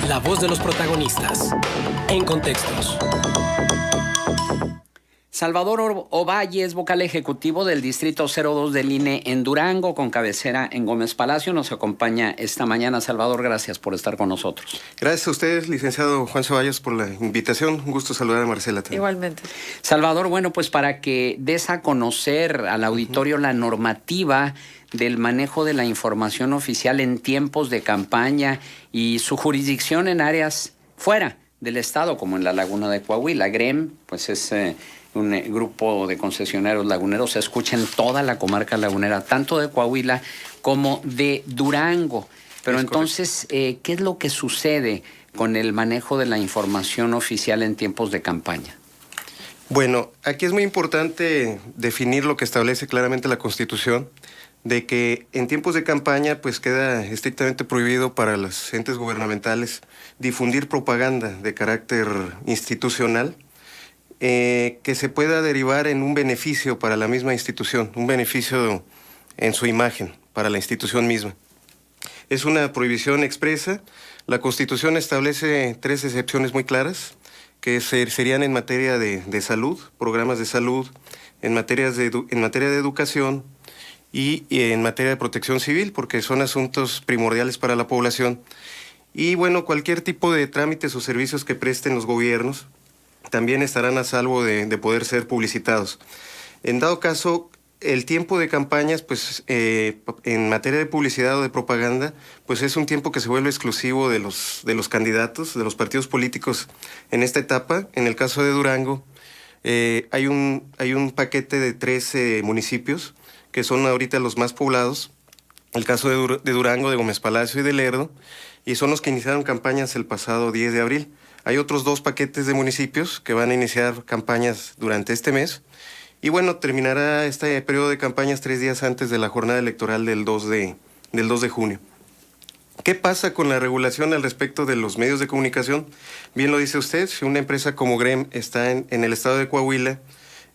La voz de los protagonistas. En Contextos. Salvador Ovalle es vocal ejecutivo del Distrito 02 del INE en Durango, con cabecera en Gómez Palacio. Nos acompaña esta mañana. Salvador, gracias por estar con nosotros. Gracias a ustedes, licenciado Juan Ceballos, por la invitación. Un gusto saludar a Marcela también. Igualmente. Salvador, bueno, pues para que des a conocer al auditorio la normativa del manejo de la información oficial en tiempos de campaña y su jurisdicción en áreas fuera del estado, como en la Laguna de Coahuila. GREM, pues es un grupo de concesionarios laguneros, se escucha en toda la comarca lagunera, tanto de Coahuila como de Durango. Pero es entonces, ¿qué es lo que sucede con el manejo de la información oficial en tiempos de campaña? Bueno, aquí es muy importante definir lo que establece claramente la Constitución, de que en tiempos de campaña pues queda estrictamente prohibido para los entes gubernamentales difundir propaganda de carácter institucional que se pueda derivar en un beneficio para la misma institución, un beneficio en su imagen para la institución misma. Es una prohibición expresa. La Constitución establece 3 excepciones muy claras, que serían en materia de salud, programas de salud, en materia de educación y en materia de protección civil, porque son asuntos primordiales para la población. Y bueno, cualquier tipo de trámites o servicios que presten los gobiernos también estarán a salvo de poder ser publicitados. En dado caso, el tiempo de campañas, pues en materia de publicidad o de propaganda, pues es un tiempo que se vuelve exclusivo de los candidatos, de los partidos políticos en esta etapa. En el caso de Durango, hay un paquete de 13 municipios que son ahorita los más poblados. El caso de Durango, de Gómez Palacio y de Lerdo, y son los que iniciaron campañas el pasado 10 de abril. Hay otros 2 paquetes de municipios que van a iniciar campañas durante este mes. Y bueno, terminará este periodo de campañas 3 días antes de la jornada electoral del 2 de junio. ¿Qué pasa con la regulación al respecto de los medios de comunicación? Bien lo dice usted, si una empresa como GREM está en el estado de Coahuila,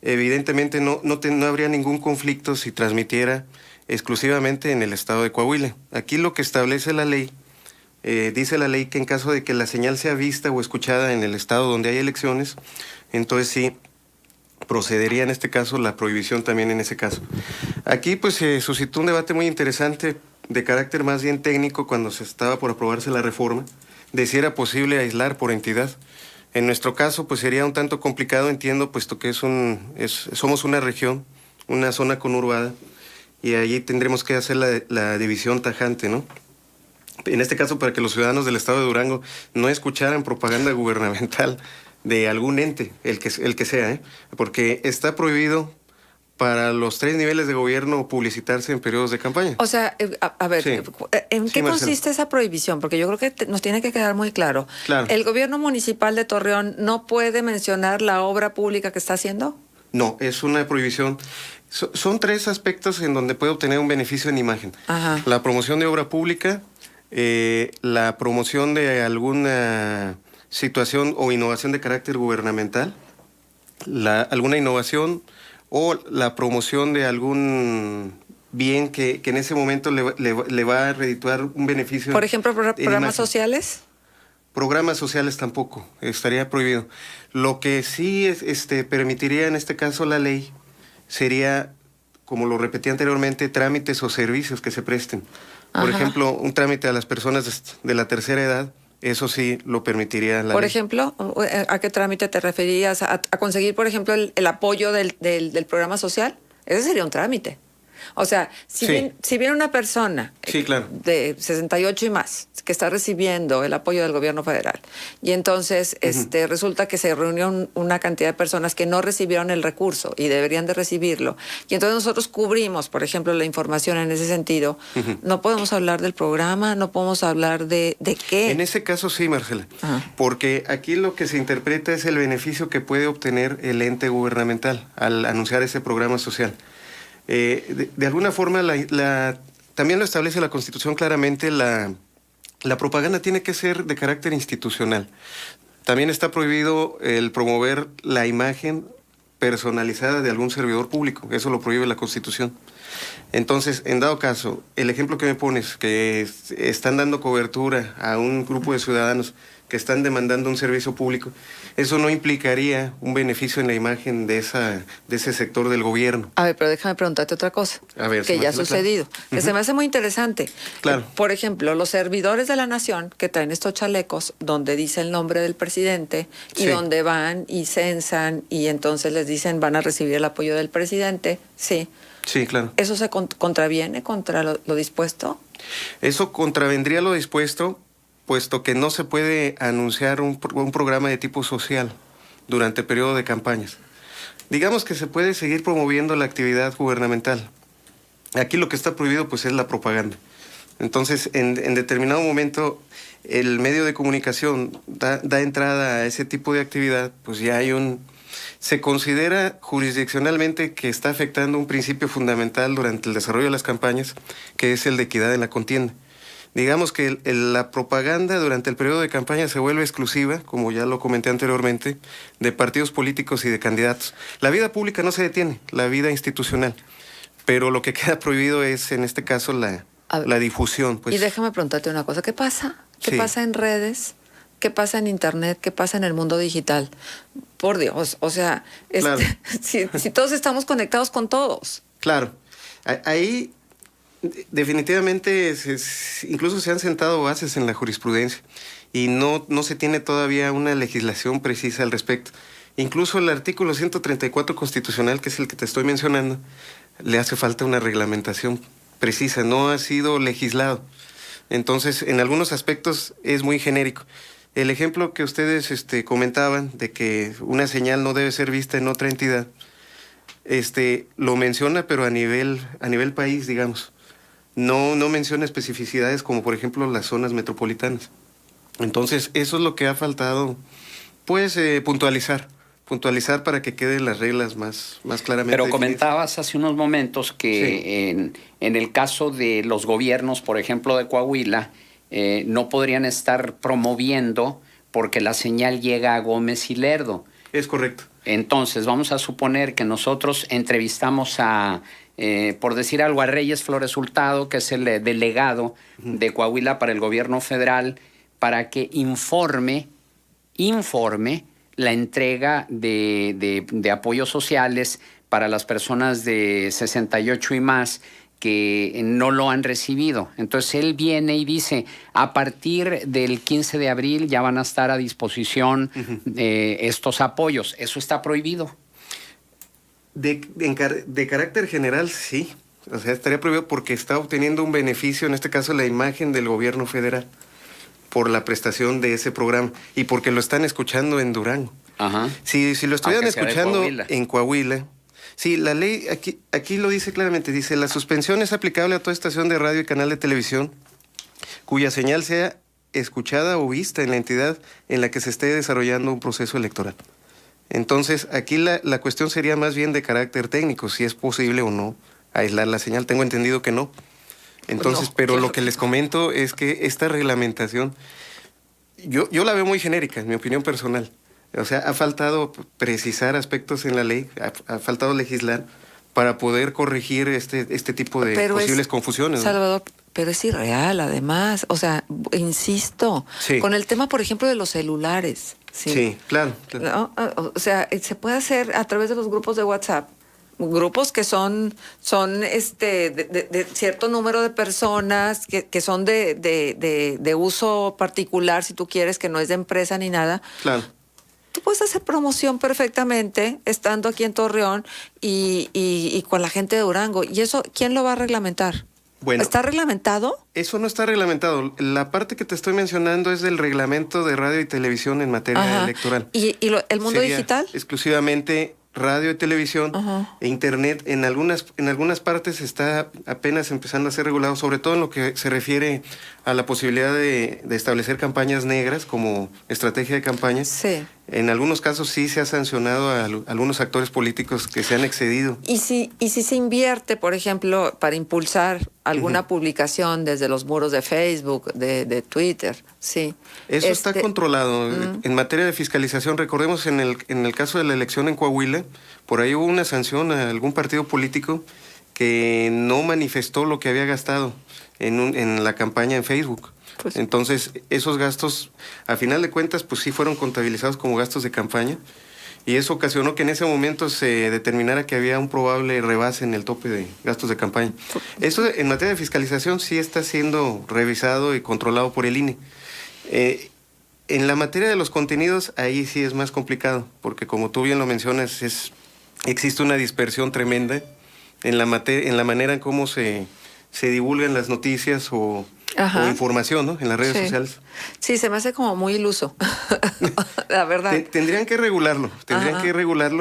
evidentemente no habría ningún conflicto si transmitiera exclusivamente en el estado de Coahuila. Aquí lo que establece la ley, dice la ley que en caso de que la señal sea vista o escuchada en el estado donde hay elecciones, entonces sí procedería en este caso la prohibición también en ese caso. Aquí pues se suscitó un debate muy interesante de carácter más bien técnico cuando se estaba por aprobarse la reforma, de si era posible aislar por entidad. En nuestro caso pues sería un tanto complicado, entiendo, puesto que somos una región, una zona conurbada, y allí tendremos que hacer la división tajante, ¿no? En este caso, para que los ciudadanos del estado de Durango no escucharan propaganda gubernamental de algún ente, el que sea, porque está prohibido para los 3 niveles de gobierno publicitarse en periodos de campaña. O sea, a ver, Sí. ¿en qué Marcelo. consiste esa prohibición? Porque yo creo que nos tiene que quedar muy claro. Claro. ¿El gobierno municipal de Torreón no puede mencionar la obra pública que está haciendo? No, es una prohibición. Son 3 aspectos en donde puede obtener un beneficio en imagen. Ajá. La promoción de obra pública, la promoción de alguna situación o innovación de carácter gubernamental, alguna innovación o la promoción de algún bien que en ese momento le va a redituar un beneficio. Por ejemplo, en programas imagen. sociales. Programas sociales tampoco, estaría prohibido. Lo que sí permitiría en este caso la ley sería, como lo repetí anteriormente, trámites o servicios que se presten. Por Ajá. ejemplo, un trámite a las personas de la tercera edad, eso sí lo permitiría la Por ley. ejemplo, ¿a qué trámite te referías? ¿A conseguir, por ejemplo, el apoyo del programa social? Ese sería un trámite. O sea, si Sí. viene una persona Sí, claro. de 68 y más que está recibiendo el apoyo del gobierno federal y entonces resulta que se reunió una cantidad de personas que no recibieron el recurso y deberían de recibirlo, y entonces nosotros cubrimos, por ejemplo, la información en ese sentido, no podemos hablar del programa, no podemos hablar de qué. En ese caso sí, Marcela, Ajá. porque aquí lo que se interpreta es el beneficio que puede obtener el ente gubernamental al anunciar ese programa social. De alguna forma, también lo establece la Constitución claramente, la propaganda tiene que ser de carácter institucional. También está prohibido el promover la imagen personalizada de algún servidor público, eso lo prohíbe la Constitución. Entonces, en dado caso, el ejemplo que me pones, que están dando cobertura a un grupo de ciudadanos que están demandando un servicio público, eso no implicaría un beneficio en la imagen de ese sector del gobierno. A ver, pero déjame preguntarte otra cosa, A ver, que ya ha sucedido, que se me hace muy interesante. Claro. Por ejemplo, los servidores de la nación que traen estos chalecos donde dice el nombre del presidente y Sí. donde van y censan y entonces les dicen van a recibir el apoyo del presidente, sí. Sí, claro. ¿Eso se contraviene contra lo dispuesto? Eso contravendría lo dispuesto, puesto que no se puede anunciar un programa de tipo social durante el periodo de campañas. Digamos que se puede seguir promoviendo la actividad gubernamental. Aquí lo que está prohibido pues es la propaganda. Entonces, en determinado momento, el medio de comunicación da entrada a ese tipo de actividad, pues ya hay se considera jurisdiccionalmente que está afectando un principio fundamental durante el desarrollo de las campañas, que es el de equidad en la contienda. Digamos que la propaganda durante el periodo de campaña se vuelve exclusiva, como ya lo comenté anteriormente, de partidos políticos y de candidatos. La vida pública no se detiene, la vida institucional, pero lo que queda prohibido es, en este caso, la difusión. Pues. Y déjame preguntarte una cosa, ¿qué pasa? ¿Qué Sí. pasa en redes? ¿Qué pasa en internet? ¿Qué pasa en el mundo digital? Por Dios, o sea, Claro. si todos estamos conectados con todos. Claro, ahí definitivamente incluso se han sentado bases en la jurisprudencia y no se tiene todavía una legislación precisa al respecto. Incluso el artículo 134 constitucional, que es el que te estoy mencionando, le hace falta una reglamentación precisa, no ha sido legislado. Entonces, en algunos aspectos es muy genérico. El ejemplo que ustedes comentaban de que una señal no debe ser vista en otra entidad, lo menciona, pero a nivel país, digamos. No menciona especificidades como, por ejemplo, las zonas metropolitanas. Entonces, eso es lo que ha faltado, pues, puntualizar para que queden las reglas más claramente Pero definidas. comentabas hace unos momentos que en el caso de los gobiernos, por ejemplo, de Coahuila, no podrían estar promoviendo porque la señal llega a Gómez y Lerdo. Es correcto. Entonces, vamos a suponer que nosotros entrevistamos por decir algo, a Reyes Flores Hurtado, que es el delegado de Coahuila para el gobierno federal, para que informe la entrega de apoyos sociales para las personas de 68 y más que no lo han recibido. Entonces él viene y dice, a partir del 15 de abril ya van a estar a disposición estos apoyos. ¿Eso está prohibido? De carácter general, sí. O sea, estaría prohibido porque está obteniendo un beneficio, en este caso la imagen del gobierno federal, por la prestación de ese programa y porque lo están escuchando en Durango. Ajá. Si lo estuvieran Aunque sea de escuchando Coahuila. en Coahuila, sí, la ley aquí lo dice claramente, dice, la suspensión es aplicable a toda estación de radio y canal de televisión cuya señal sea escuchada o vista en la entidad en la que se esté desarrollando un proceso electoral. Entonces, aquí la cuestión sería más bien de carácter técnico, si es posible o no aislar la señal. Tengo entendido que no. Entonces, No, pero claro lo que les comento es que esta reglamentación, yo la veo muy genérica, en mi opinión personal. O sea, ha faltado precisar aspectos en la ley, ha faltado legislar para poder corregir este tipo de Pero posibles confusiones, ¿no? Salvador, pero es irreal además. O sea, insisto, Sí. con el tema, por ejemplo, de los celulares. Sí, claro. ¿No? O sea, se puede hacer a través de los grupos de WhatsApp. Grupos que son de cierto número de personas, que son de uso particular, si tú quieres, que no es de empresa ni nada. Claro. Tú puedes hacer promoción perfectamente estando aquí en Torreón y con la gente de Durango. ¿Y eso quién lo va a reglamentar? Bueno, ¿Está reglamentado? eso no está reglamentado. La parte que te estoy mencionando es del reglamento de radio y televisión en materia Ajá. electoral. ¿Y el mundo Sería digital? exclusivamente radio y televisión. Ajá. E internet. En algunas partes está apenas empezando a ser regulado, sobre todo en lo que se refiere a la posibilidad de establecer campañas negras como estrategia de campaña. Sí. En algunos casos sí se ha sancionado a algunos actores políticos que se han excedido. ¿Y si se invierte, por ejemplo, para impulsar alguna publicación desde los muros de Facebook, de Twitter? Sí. Eso está controlado. En materia de fiscalización, recordemos en el caso de la elección en Coahuila, por ahí hubo una sanción a algún partido político que no manifestó lo que había gastado en la campaña en Facebook. Pues, Entonces, esos gastos, a final de cuentas, pues sí fueron contabilizados como gastos de campaña, y eso ocasionó que en ese momento se determinara que había un probable rebase en el tope de gastos de campaña. Eso en materia de fiscalización sí está siendo revisado y controlado por el INE. En la materia de los contenidos, ahí sí es más complicado, porque como tú bien lo mencionas, existe una dispersión tremenda en la manera en cómo se divulgan las noticias o información, ¿no?, en las redes sociales. Sí, se me hace como muy iluso, la verdad. Tendrían que regularlo,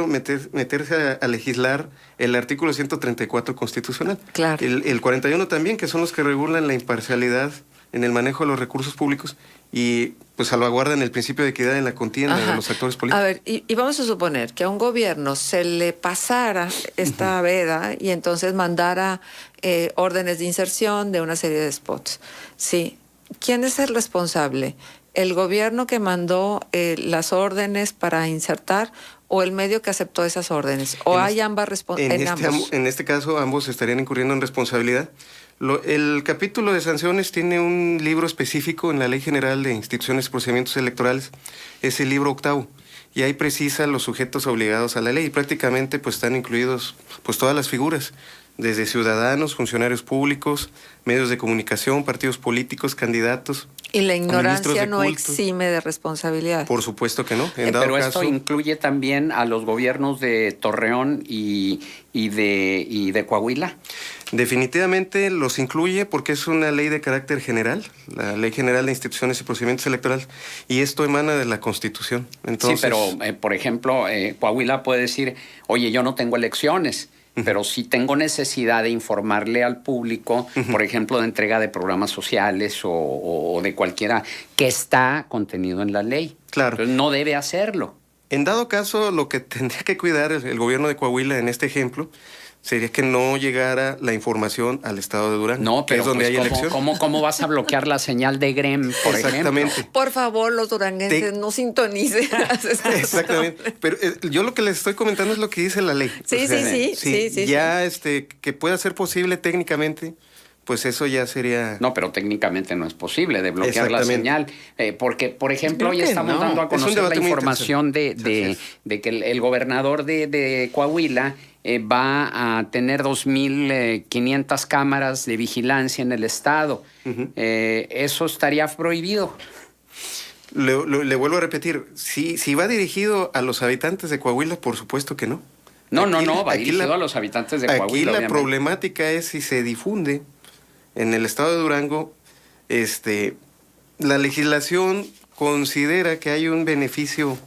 meterse a legislar el artículo 134 constitucional. Claro. El 41 también, que son los que regulan la imparcialidad en el manejo de los recursos públicos y pues salvaguardan el principio de equidad en la contienda de los actores políticos. A ver, y vamos a suponer que a un gobierno se le pasara esta veda y entonces mandara órdenes de inserción de una serie de spots. Sí. ¿Quién es el responsable? ¿El gobierno que mandó las órdenes para insertar o el medio que aceptó esas órdenes? ¿O hay ambas responsabilidades? En este caso, ambos estarían incurriendo en responsabilidad. El capítulo de sanciones tiene un libro específico en la Ley General de Instituciones y Procedimientos Electorales, es el libro 8º, y ahí precisa los sujetos obligados a la ley, y prácticamente pues están incluidos pues todas las figuras, desde ciudadanos, funcionarios públicos, medios de comunicación, partidos políticos, candidatos. Y la ignorancia no exime de responsabilidad. Por supuesto que no. Pero esto incluye también a los gobiernos de Torreón y de Coahuila. Definitivamente los incluye porque es una ley de carácter general, la Ley General de Instituciones y Procedimientos Electorales, y esto emana de la Constitución. Entonces, sí, pero por ejemplo, Coahuila puede decir, oye, yo no tengo elecciones, pero sí tengo necesidad de informarle al público, por ejemplo, de entrega de programas sociales o de cualquiera que está contenido en la ley. Claro. Entonces no debe hacerlo. En dado caso, lo que tendría que cuidar el gobierno de Coahuila en este ejemplo sería que no llegara la información al estado de Durango. No, pero que es donde hay elección. ¿Cómo vas a bloquear la señal de Grem, por Exactamente. ejemplo? Por favor, los duranguenses, no sintonicen. Exactamente. Pero yo lo que les estoy comentando es lo que dice la ley. Sí, o sea, sí. Ya que pueda ser posible técnicamente, pues eso ya sería... No, pero técnicamente no es posible de bloquear la señal. Porque, por ejemplo, hoy estamos dando a conocer la información de que el gobernador de Coahuila va a tener 2,500 cámaras de vigilancia en el estado. ¿Eso estaría prohibido? Le vuelvo a repetir, si va dirigido a los habitantes de Coahuila, por supuesto que no. No, va dirigido a los habitantes de Coahuila. Aquí la obviamente. problemática es si se difunde en el estado de Durango, la legislación considera que hay un beneficio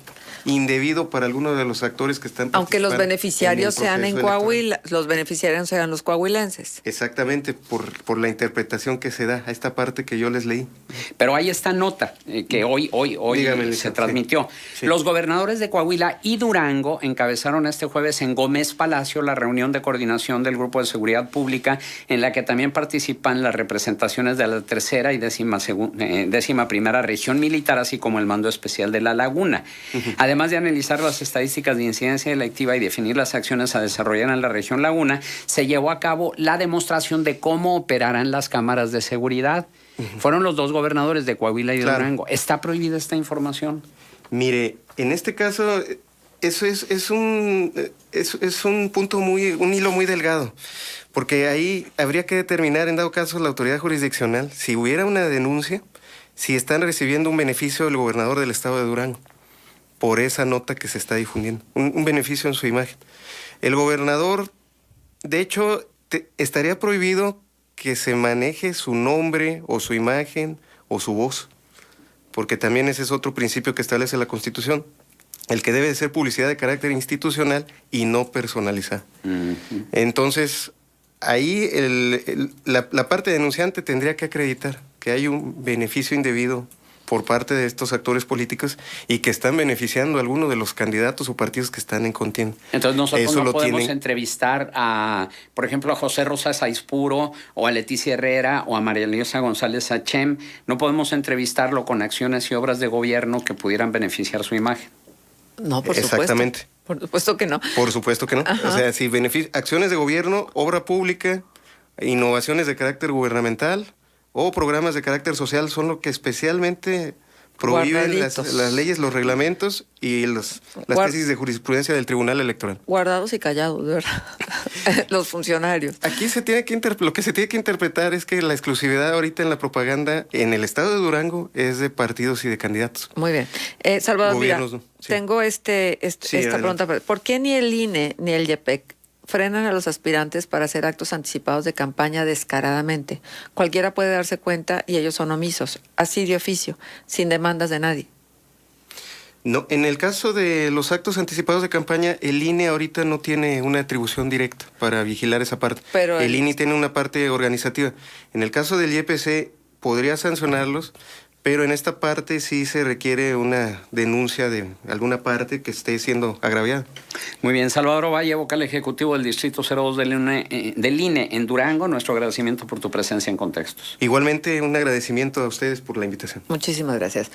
indebido para algunos de los actores que están aunque los beneficiarios sean en Coahuila, electoral. los beneficiarios sean los coahuilenses. Exactamente, por la interpretación que se da a esta parte que yo les leí. Pero hay esta nota que hoy Dígame, se transmitió. Sí. Los gobernadores de Coahuila y Durango encabezaron este jueves en Gómez Palacio la reunión de coordinación del Grupo de Seguridad Pública, en la que también participan las representaciones de la 3ª y 11ª Región Militar, así como el Mando Especial de La Laguna. Además de analizar las estadísticas de incidencia delictiva y definir las acciones a desarrollar en la región Laguna, se llevó a cabo la demostración de cómo operarán las cámaras de seguridad. Fueron los dos gobernadores de Coahuila y de Durango. ¿Está prohibida esta información? Mire, en este caso, eso es un punto un hilo muy delgado, porque ahí habría que determinar, en dado caso, la autoridad jurisdiccional, si hubiera una denuncia, si están recibiendo un beneficio del gobernador del estado de Durango por esa nota que se está difundiendo, un beneficio en su imagen. El gobernador, de hecho, estaría prohibido que se maneje su nombre o su imagen o su voz, porque también ese es otro principio que establece la Constitución, el que debe de ser publicidad de carácter institucional y no personalizada. Entonces, ahí la parte denunciante tendría que acreditar que hay un beneficio indebido por parte de estos actores políticos y que están beneficiando a algunos de los candidatos o partidos que están en contienda. Entonces nosotros no podemos entrevistar a, por ejemplo, a José Rosa Saispuro o a Leticia Herrera o a María Elisa González Achem. No podemos entrevistarlo con acciones y obras de gobierno que pudieran beneficiar su imagen. No, por Exactamente. supuesto. Por supuesto que no. Por supuesto que no. Ajá. O sea, si acciones de gobierno, obra pública, innovaciones de carácter gubernamental o programas de carácter social son lo que especialmente prohíben las Guardaditos. leyes, los reglamentos y las tesis de jurisprudencia del Tribunal Electoral. Guardados y callados, de verdad. Los funcionarios. Aquí lo que se tiene que interpretar es que la exclusividad ahorita en la propaganda en el estado de Durango es de partidos y de candidatos. Muy bien. Salvador, mira, Gobiernos, no. Sí. tengo Sí, esta adelante. pregunta. ¿Por qué ni el INE ni el YEPEC frenan a los aspirantes para hacer actos anticipados de campaña descaradamente? Cualquiera puede darse cuenta y ellos son omisos, así de oficio, sin demandas de nadie. No, en el caso de los actos anticipados de campaña, el INE ahorita no tiene una atribución directa para vigilar esa parte. Pero el INE tiene una parte organizativa. En el caso del YPC, podría sancionarlos, pero en esta parte sí se requiere una denuncia de alguna parte que esté siendo agraviada. Muy bien, Salvador Ovalle, vocal ejecutivo del Distrito 02 del INE en Durango, nuestro agradecimiento por tu presencia en Contextos. Igualmente, un agradecimiento a ustedes por la invitación. Muchísimas gracias.